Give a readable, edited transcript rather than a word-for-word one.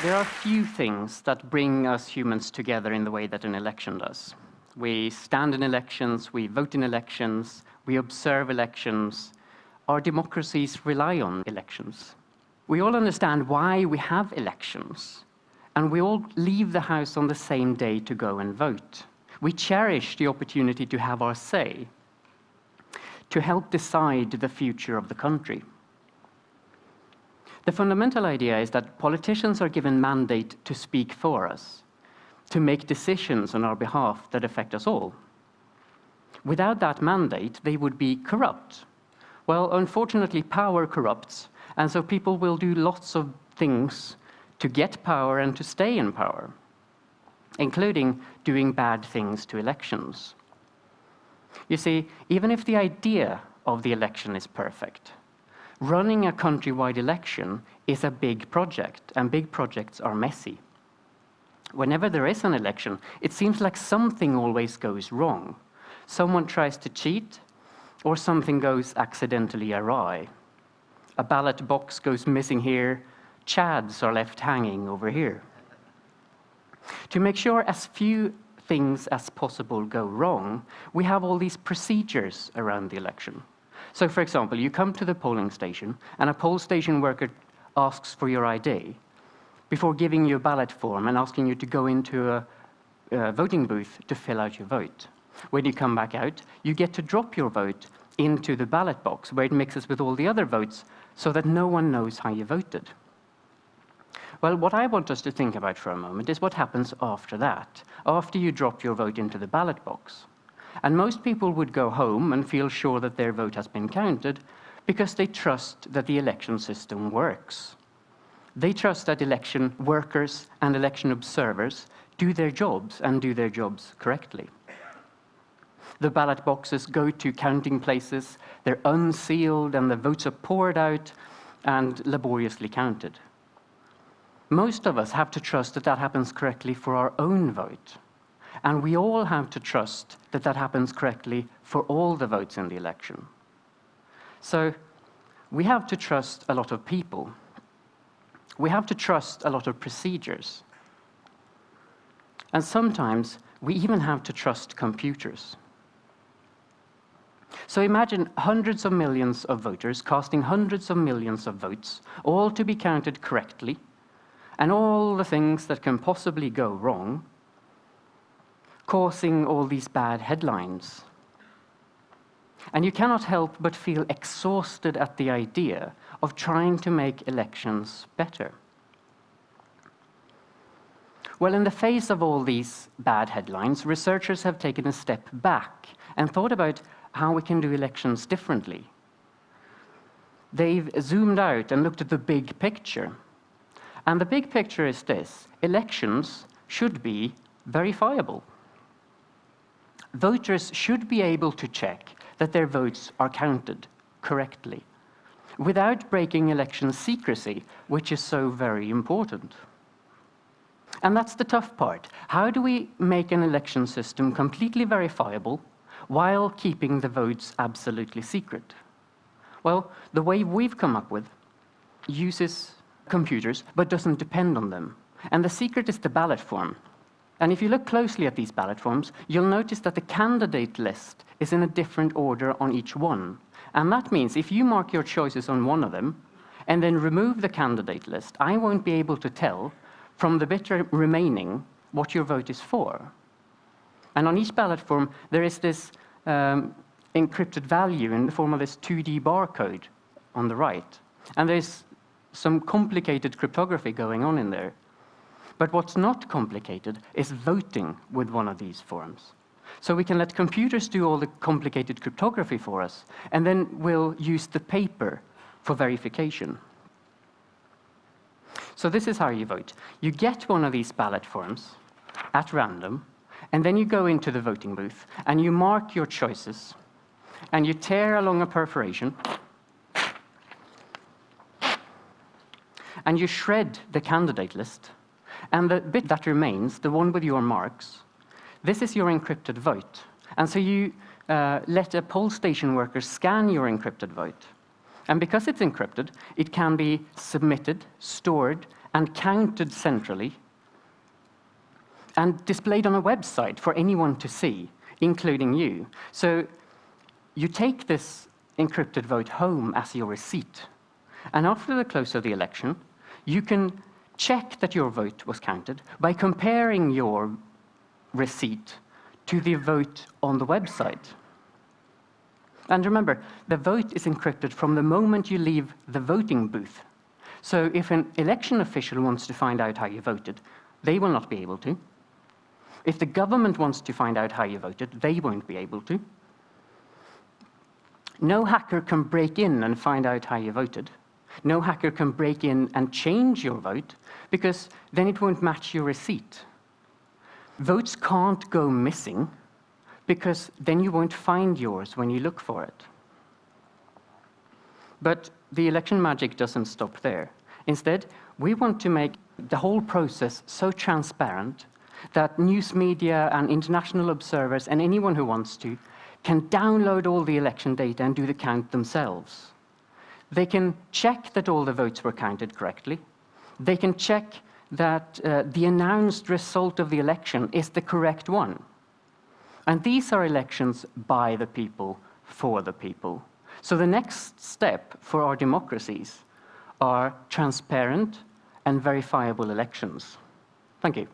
There are few things that bring us humans together in the way that an election does. We stand in elections, we vote in elections, we observe elections. Our democracies rely on elections. We all understand why we have elections, and we all leave the house on the same day to go and vote. We cherish the opportunity to have our say, to help decide the future of the country. The fundamental idea is that politicians are given mandate to speak for us, to make decisions on our behalf that affect us all. Without that mandate, they would be corrupt. Well, unfortunately, power corrupts, and so people will do lots of things to get power and to stay in power, including doing bad things to elections. You see, even if the idea of the election is perfect, running a countrywide election is a big project, and big projects are messy. Whenever there is an election, it seems like something always goes wrong. Someone tries to cheat, or something goes accidentally awry. A ballot box goes missing here, chads are left hanging over here. To make sure as few things as possible go wrong, we have all these procedures around the election. So, for example, you come to the polling station, and a poll station worker asks for your ID before giving you a ballot form and asking you to go into a voting booth to fill out your vote. When you come back out, you get to drop your vote into the ballot box, where it mixes with all the other votes, so that no one knows how you voted. Well, what I want us to think about for a moment is what happens after that, after you drop your vote into the ballot box. And most people would go home and feel sure that their vote has been counted because they trust that the election system works. They trust that election workers and election observers do their jobs and do their jobs correctly. The ballot boxes go to counting places, they're unsealed, and the votes are poured out and laboriously counted. Most of us have to trust that that happens correctly for our own vote. And we all have to trust that that happens correctly for all the votes in the election. So we have to trust a lot of people. We have to trust a lot of procedures. And sometimes we even have to trust computers. So imagine hundreds of millions of voters casting hundreds of millions of votes, all to be counted correctly, and all the things that can possibly go wrong, causing all these bad headlines. And you cannot help but feel exhausted at the idea of trying to make elections better. Well, in the face of all these bad headlines, researchers have taken a step back and thought about how we can do elections differently. They've zoomed out and looked at the big picture. And the big picture is this: elections should be verifiable. Voters should be able to check that their votes are counted correctly, without breaking election secrecy, which is so very important. And that's the tough part. How do we make an election system completely verifiable while keeping the votes absolutely secret? Well, the way we've come up with uses computers, but doesn't depend on them. And the secret is the ballot form. And if you look closely at these ballot forms, you'll notice that the candidate list is in a different order on each one. And that means if you mark your choices on one of them, and then remove the candidate list, I won't be able to tell from the bit remaining what your vote is for. And on each ballot form, there is this encrypted value in the form of this 2D barcode on the right. And there's some complicated cryptography going on in there. But what's not complicated is voting with one of these forms. So we can let computers do all the complicated cryptography for us, and then we'll use the paper for verification. So this is how you vote. You get one of these ballot forms at random, and then you go into the voting booth, and you mark your choices, and you tear along a perforation, and you shred the candidate list. And the bit that remains, the one with your marks, this is your encrypted vote. And so you let a poll station worker scan your encrypted vote. And because it's encrypted, it can be submitted, stored, and counted centrally and displayed on a website for anyone to see, including you. So you take this encrypted vote home as your receipt. And after the close of the election, you can check that your vote was counted by comparing your receipt to the vote on the website. And remember, the vote is encrypted from the moment you leave the voting booth. So if an election official wants to find out how you voted, they will not be able to. If the government wants to find out how you voted, they won't be able to. No hacker can break in and find out how you voted. No hacker can break in and change your vote, because then it won't match your receipt. Votes can't go missing, because then you won't find yours when you look for it. But the election magic doesn't stop there. Instead, we want to make the whole process so transparent that news media and international observers and anyone who wants to can download all the election data and do the count themselves. They can check that all the votes were counted correctly. They can check that the announced result of the election is the correct one. And these are elections by the people, for the people. So the next step for our democracies are transparent and verifiable elections. Thank you.